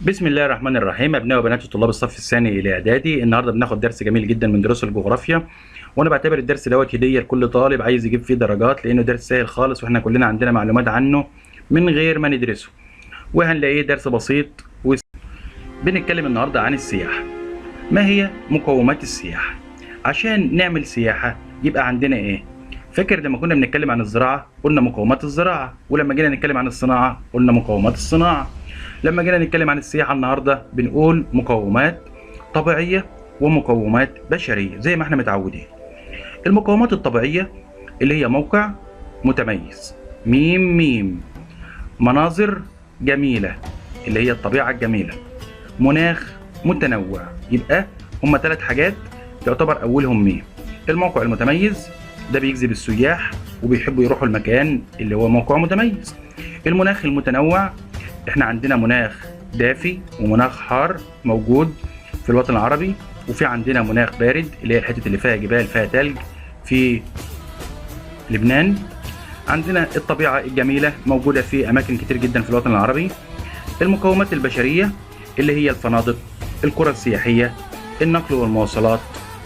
بسم الله الرحمن الرحيم. ابناء وبنات طلاب الصف الثاني الاعدادي، النهارده بناخد درس جميل جدا من دروس الجغرافيا، وانا بعتبر الدرس دوت هديه لكل طالب عايز يجيب فيه درجات، لانه درس سهل خالص واحنا كلنا عندنا معلومات عنه من غير ما ندرسه، وهنلاقيه درس بسيط. بنتكلم النهارده عن السياحه. ما هي مقومات السياحه؟ عشان نعمل سياحه يبقى عندنا ايه؟ فاكر لما كنا بنتكلم عن الزراعه قلنا مقومات الزراعه، ولما جينا نتكلم عن الصناعه قلنا مقومات الصناعه. لما جينا نتكلم عن السياحة النهاردة بنقول مقومات طبيعية ومقومات بشرية زي ما احنا متعودين. المقومات الطبيعية اللي هي موقع متميز، ميم، مناظر جميلة اللي هي الطبيعة الجميلة، مناخ متنوع. يبقى هما 3 حاجات تعتبر أولهم ميم. الموقع المتميز ده بيجذب السياح وبيحبوا يروحوا المكان اللي هو موقع متميز. المناخ المتنوع، احنا عندنا مناخ دافي ومناخ حار موجود في الوطن العربي، وفي عندنا مناخ بارد اللي هي الحتة اللي فيها جبال فيها تلج في لبنان. عندنا الطبيعة الجميلة موجودة في أماكن كتير جدا في الوطن العربي. المقومات البشرية اللي هي الفنادق، القرى السياحية، النقل والمواصلات،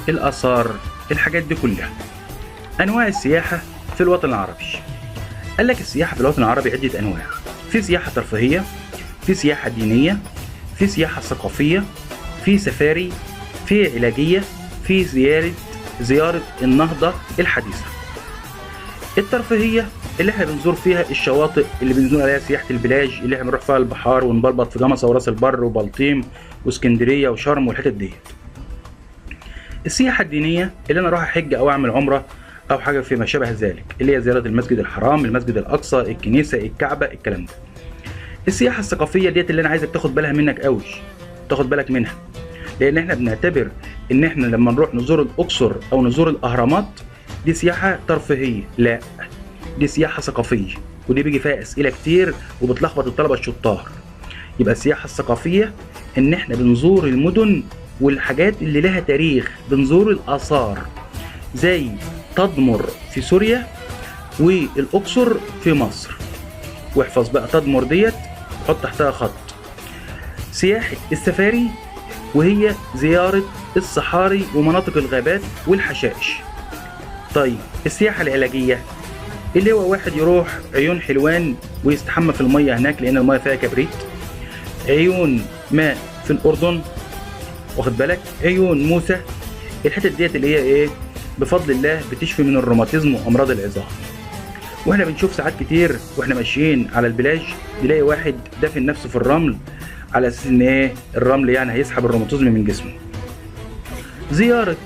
الآثار، الحاجات دي كلها. أنواع السياحة في الوطن العربي، قال لك السياحة في الوطن العربي عدة أنواع. في سياحة ترفيهية، في سياحة دينية، في سياحة ثقافية، في سفاري، في علاجية، في زيارة النهضة الحديثة. الترفيهية اللي احنا بنزور فيها الشواطئ اللي بنزور عليها سياحة البلاج، اللي احنا بنروح فيها البحار ونبلبط في جمصة وراس البر وبلطيم واسكندرية وشرم والحتت ديت. السياحة الدينية اللي انا اروح احج او اعمل عمرة او حاجة فيما شابه ذلك، اللي هي زيارة المسجد الحرام، المسجد الاقصى، الكنيسة، الكعبة، الكلام ده. السياحة الثقافية ديت اللي انا عايزك تاخد بالها منك قوي، تاخد بالك منها، لان احنا بنعتبر ان احنا لما نروح نزور الاقصر او نزور الاهرامات دي سياحة ترفيهية. لا، دي سياحة ثقافية، ودي بيجي فيها اسئلة كتير وبتلخبط الطلبة الشطار. يبقى السياحة الثقافية ان احنا بنزور المدن والحاجات اللي لها تاريخ، بنزور الاثار زي تدمر في سوريا والاقصر في مصر. واحفظ بقى تدمر ديت، حط تحتها خط. سياحة السفاري وهي زيارة الصحاري ومناطق الغابات والحشائش. طيب السياحة العلاجية اللي هو واحد يروح عيون حلوان ويستحمى في المية هناك لأن المية فيها كبريت، عيون ماء في الأردن، واخد بالك، عيون موسى، الحتت ديت اللي هي ايه بفضل الله بتشفي من الروماتيزم وأمراض العظام. واحنا بنشوف ساعات كتير واحنا ماشيين على البلاج نلاقي واحد دافن نفسه في الرمل على اساس ان ايه الرمل يعني هيسحب الروماتيزم من جسمه. زيارة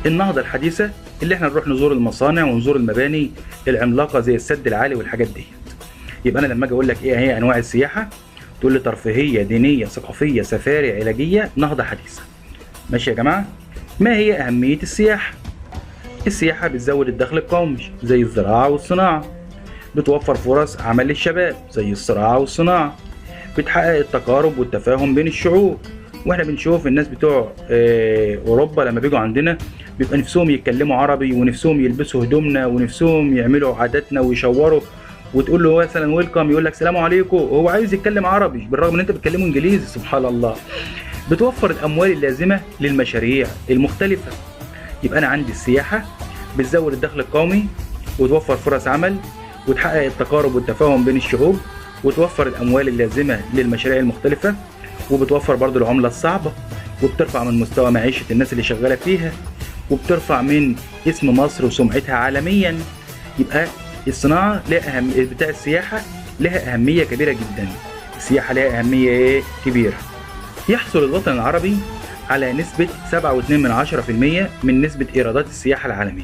النهضة الحديثة اللي احنا نروح نزور المصانع ونزور المباني العملاقة زي السد العالي والحاجات دي. يبقى انا لما اجي اقول لك ايه هي انواع السياحة تقول لي ترفيهية، دينية، ثقافية، سفاري، علاجية، نهضة حديثة. ماشي يا جماعة؟ ما هي أهمية السياحة؟ السياحة بتزود الدخل القومي زي الزراعة والصناعة، بتوفر فرص عمل للشباب زي الزراعة والصناعة، بتحقق التقارب والتفاهم بين الشعوب. واحنا بنشوف الناس بتوع اوروبا لما بيجوا عندنا بيبقى نفسهم يتكلموا عربي ونفسهم يلبسوا هدومنا ونفسهم يعملوا عاداتنا ويشوروا، وتقول له مثلا ويلكم يقول لك سلام عليكم، هو عايز يتكلم عربي بالرغم ان انت بتتكلمه انجليزي. سبحان الله. بتوفر الاموال اللازمة للمشاريع المختلفة. يبقى انا عندي السياحة بتزود الدخل القومي وتوفر فرص عمل وتحقق التقارب والتفاهم بين الشعوب وتوفر الاموال اللازمة للمشاريع المختلفة، وبتوفر برضو العملة الصعبة، وبترفع من مستوى معيشة الناس اللي شغالة فيها، وبترفع من اسم مصر وسمعتها عالميا. يبقى الصناعة لها بتاع السياحة لها أهمية كبيرة جدا. السياحة لها أهمية ايه كبيرة. يحصل الوطن العربي على نسبة 7.2% من نسبة إيرادات السياحة العالمية.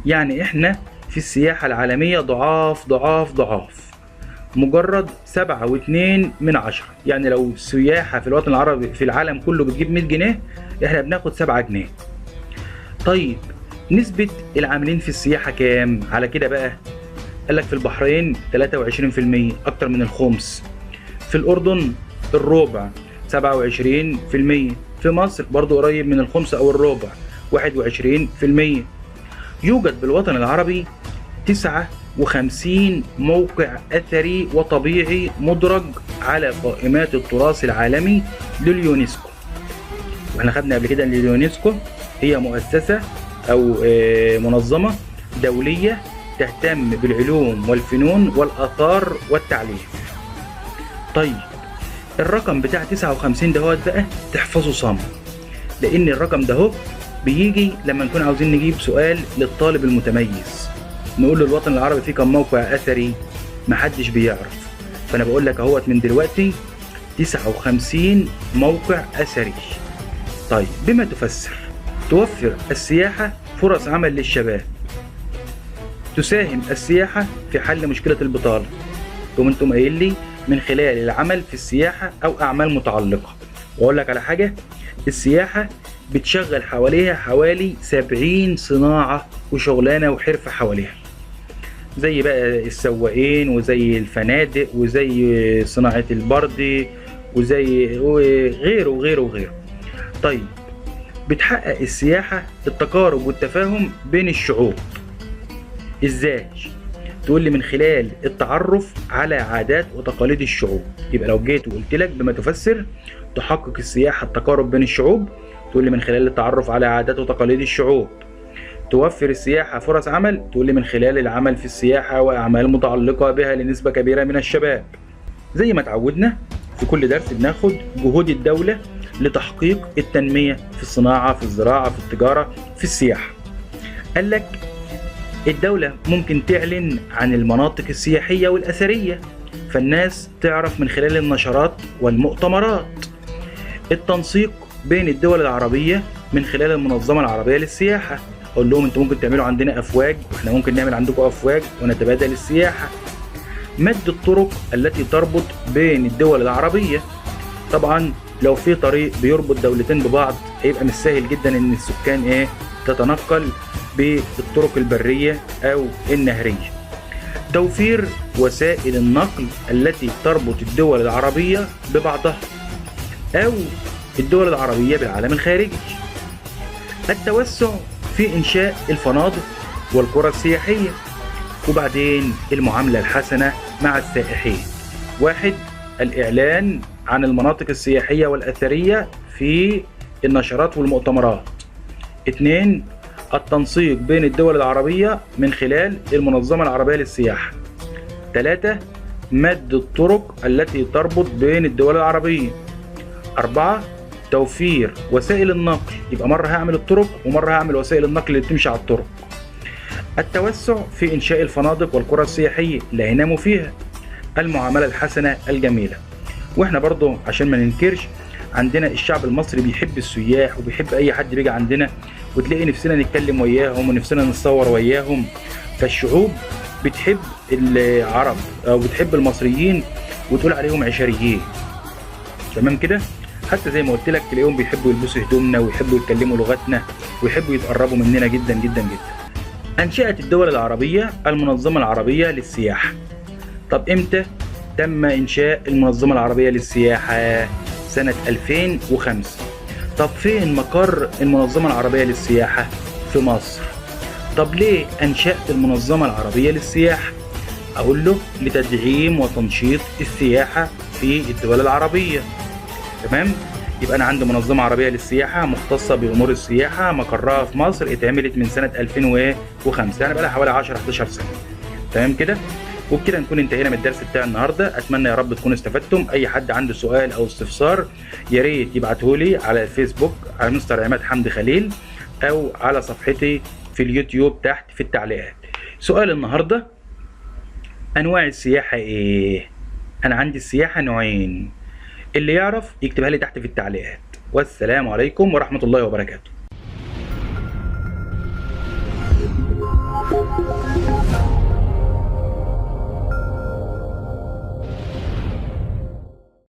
يعني احنا في السياحة العالمية ضعاف مجرد 7.2. يعني لو السياحة في الوطن العربي في العالم كله بتجيب 100 جنيه احنا بناخد 7 جنيه. طيب نسبة العاملين في السياحة كام على كده بقى؟ قالك في البحرين 23%، أكتر من الخمس. في الأردن الربع 27%. في مصر برضو قريب من الخمس أو الربع 21%. يوجد بالوطن العربي 59 موقع أثري وطبيعي مدرج على قائمات التراث العالمي لليونسكو. واحنا خدنا قبل كده ان اليونسكو هي مؤسسة او منظمة دولية تهتم بالعلوم والفنون والآثار والتعليم. طيب الرقم بتاع 59 دهوت بقى تحفظه صم، لان الرقم ده بيجي لما نكون عاوزين نجيب سؤال للطالب المتميز، نقول له الوطن العربي فيه كم موقع اثري؟ محدش بيعرف، فانا بقول لك اهوت من دلوقتي 59 موقع اثري. طيب بما تفسر؟ توفر السياحة فرص عمل للشباب، تساهم السياحة في حل مشكلة البطالة. انتم قايل لي من خلال العمل في السياحة او اعمال متعلقة. واقول لك على حاجة، السياحة بتشغل حواليها حوالي 70 صناعة وشغلانة وحرفة حواليها، زي بقى السواقين وزي الفنادق وزي صناعة البرد وزي غيره وغيره وغيره. طيب بتحقق السياحة التقارب والتفاهم بين الشعوب ازاي؟ تقول لي من خلال التعرف على عادات وتقاليد الشعوب. يبقى لو جيت وقلت لك بما تفسر تحقق السياحة التقارب بين الشعوب، تقول لي من خلال التعرف على عادات وتقاليد الشعوب. توفر السياحة فرص عمل، تقول لي من خلال العمل في السياحة وأعمال متعلقة بها لنسبة كبيرة من الشباب. زي ما تعودنا في كل درس بناخد جهود الدولة لتحقيق التنمية في الصناعة، في الزراعة، في التجارة، في السياحة. قال لك الدولة ممكن تعلن عن المناطق السياحية والأثرية، فالناس تعرف من خلال النشرات والمؤتمرات. التنسيق بين الدول العربية من خلال المنظمة العربية للسياحة، أقول لهم أنتم ممكن تعملوا عندنا أفواج وإحنا ممكن نعمل عندكم أفواج ونتبادل السياحة. مد الطرق التي تربط بين الدول العربية، طبعا لو في طريق بيربط دولتين ببعض هيبقى مش سهل جدا ان السكان تتنقل بالطرق البرية او النهرية. توفير وسائل النقل التي تربط الدول العربية ببعضها او الدول العربية بالعالم الخارجي. التوسع في انشاء الفنادق والقرى السياحية. وبعدين المعاملة الحسنة مع السائحين. 1. الإعلان عن المناطق السياحية والأثرية في النشرات والمؤتمرات. 2. التنسيق بين الدول العربية من خلال المنظمة العربية للسياحة. 3. مد الطرق التي تربط بين الدول العربية. 4. توفير وسائل النقل، يبقى مرة هعمل الطرق ومرة هعمل وسائل النقل اللي بتمشي على الطرق. التوسع في إنشاء الفنادق والقرى السياحية لا ينام فيها. المعاملة الحسنة الجميلة. واحنا برضو عشان ما ننكرش، عندنا الشعب المصري بيحب السياح وبيحب اي حد بيجي عندنا، وتلاقي نفسنا نتكلم وياهم ونفسنا نتصور وياهم. فالشعوب بتحب العرب او بتحب المصريين وتقول عليهم عشريين، تمام كده؟ حتى زي ما قلت لك تلاقيهم بيحبوا يلبسوا هدومنا ويحبوا يتكلموا لغتنا ويحبوا يتقربوا مننا جدا جدا جدا. أنشأت الدول العربية المنظمة العربية للسياحة. طب إمتى تم إنشاء المنظمة العربية للسياحة؟ سنة 2005. طب فين مقر المنظمة العربية للسياحة؟ في مصر. طب ليه أنشأت المنظمة العربية للسياحة؟ أقول له لتدعيم وتنشيط السياحة في الدول العربية. تمام؟ يبقى أنا عندي منظمة عربية للسياحة مختصة بأمور السياحة، مقرها في مصر، اتعملت من سنة 2005، يعني بقى لها حوالي 10-11 سنة. تمام كده؟ وبكده نكون انتهينا من الدرس بتاع النهارده. اتمنى يا رب تكونوا استفدتم. اي حد عنده سؤال او استفسار يا ريت يبعتهولي على الفيسبوك على مستر عماد حمدي خليل، او على صفحتي في اليوتيوب تحت في التعليقات. سؤال النهارده: انواع السياحه ايه؟ انا عندي السياحه نوعين، اللي يعرف يكتبها لي تحت في التعليقات. والسلام عليكم ورحمه الله وبركاته.